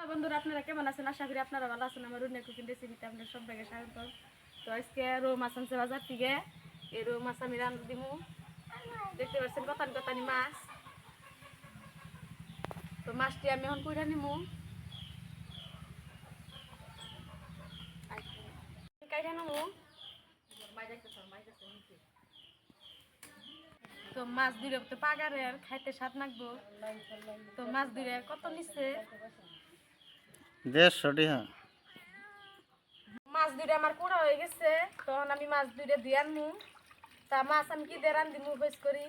বন্ধুরা আপনারা কেমন আছেন? আশা করি আপনারা ভালো আছেন। আমার রুনা কুকিং রেসিপিতে আপনাদের সবাইকে স্বাগত। তো আজকে রৌ মাছ আনছে বাজার থেকে। এই রৌ মাছ আমি রান্না দিব। দেখতে পাচ্ছেন কতানি কতানি মাছ। তো মাছটি আমি এখন কইরা নিমু। কাইটা নিমু। তো মাছ দুইটা তো পাগারের খাইতে স্বাদ লাগবো। তো মাছ দুইটা কত নিচ্ছে? 150 টাকা। মাছ দুইটা আমার পোড়া হয়ে গেছে। তখন আমি মাছ দুইটা দিয়ে আনমু। তা মাছ আমি কি দিয়ে রান্ধিমু বেশ করি?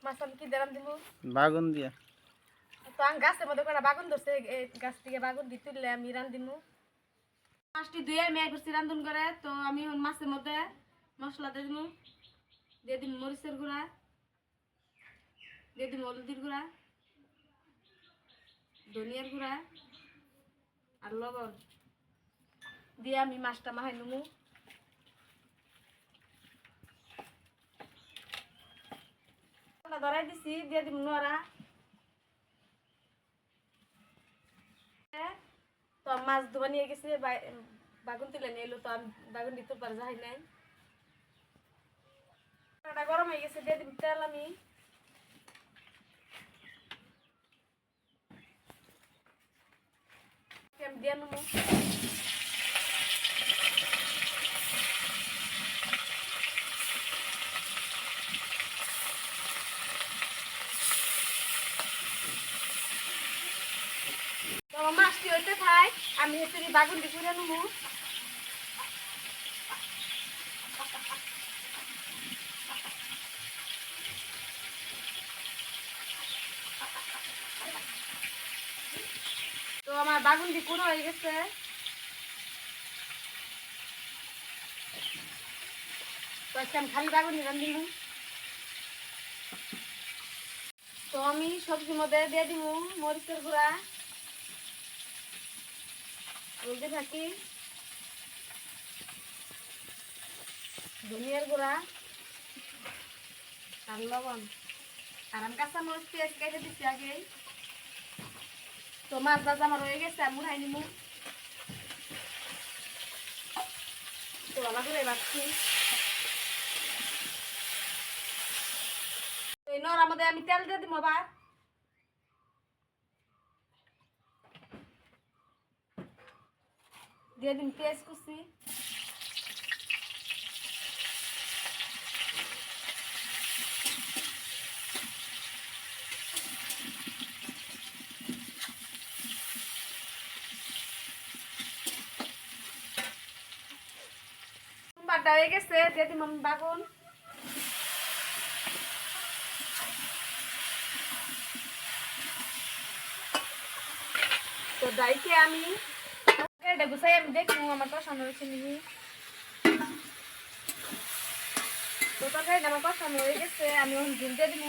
মাছ আমি কি দিয়ে রান্ধিমু? বাগুন দিয়া। তো আমি গাছের মধ্যে করে বাগুন ধরছে, এই গাছ থেকে বাগুন দিয়ে তুললে আমি রান্ধিমু। মাছটি ধুয়ে আমি করছি রান্ধুন করে। তো আমি মাছের মধ্যে মশলা দিয়ে দিমু। দিয়ে দিম মরিচের গুঁড়া, দিয়ে দিম হলদির গুঁড়া, ধনিয়ার গুঁড়া আর লবণ দিয়ে আমি মাছটা মাখাই নিমু। ধরাই দিছি, দিয়ে দিম নোড়া। তো মাছ ধোয়া নিয়ে গেছে, বাগুন তুলে নিয়ে এলো। তো আমি বাগুন দিতে পার যাই নাই। গরম হয়ে গেছে, দিয়ে দিম তেল। আমি দিয়ে নেবো। তো মাছটি হইতে থাই, আমি হচ্ছে বাগুন দিয়ে করে নেবো। তো আমার বাগুন দিয়ে কুড়ো হয়ে গেছে। তো আজকে আমি খালি বাগুন দিয়ে রান্ধিব। তো আমি সবজির মধ্যে দিয়ে দিব মরিচের গুঁড়া, বলতে থাকি ধনিয়ার গুঁড়া আর লবণ। আর আমি কাঁচা মরিচ পেঁয়াজ কেটে দিচ্ছি আগেই। তো মাছ ভাজা আমার হয়ে গেছে, আমি উঠাই নিব। তো ভালো করে ভাজছি। তো এই নড়ার মধ্যে আমি তেল দিয়ে দিব আবার। দিয়ে দিন পেঁয়াজ কুচি, বাটা হয়ে গেছে, দিয়ে দিব আমি বাগুন। তো ডাইকে আমি এটা গুছাই আমি দেখবো আমার কষানো হয়েছে নিবি। তো তরকারিটা আমার কষানো হয়ে গেছে, আমি ওখানে ঝুল দিয়ে দিব।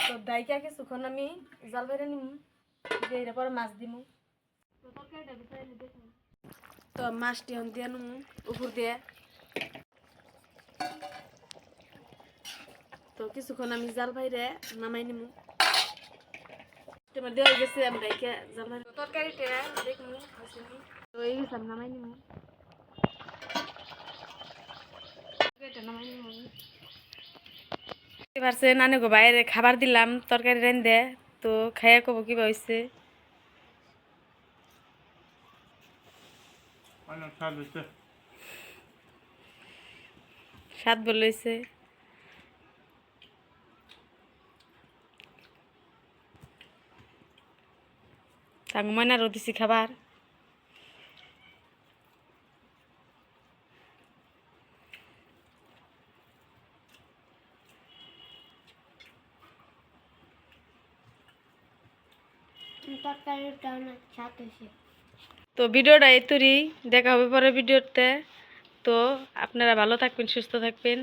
তো ডাইকা কিছুক্ষণ আমি জাল বেড়ে নিব, দিয়ে এর পরে মাছ দিব। তো তরকারিটা গুছাই আমি দেখবো। তো মাছটি এখন দিয়ে নেব উপর দিয়ে। তো কিছুক্ষণ আমি জাল বাইরে নামাই নিব। তোমার দেওয়া গেছে, আমি ডাইকা জাল বাইরে তরকারিটা দেখবো। তো এই গেছে আমি নামাই নিব। তরকারিটা নামাই নিব। পারছে নানি গো বাইরে খাবার দিলাম তরকারি রেঁধে। তো খাইয়া কব কি হয়েছে। স্বাদ বলেছে। তাং ময়নারও দিছি খাবার। তো ভিডিওটা এই তৈরি দেখা হবে পরে ভিডিওতে। তো আপনারা ভালো থাকবেন, সুস্থ থাকবেন।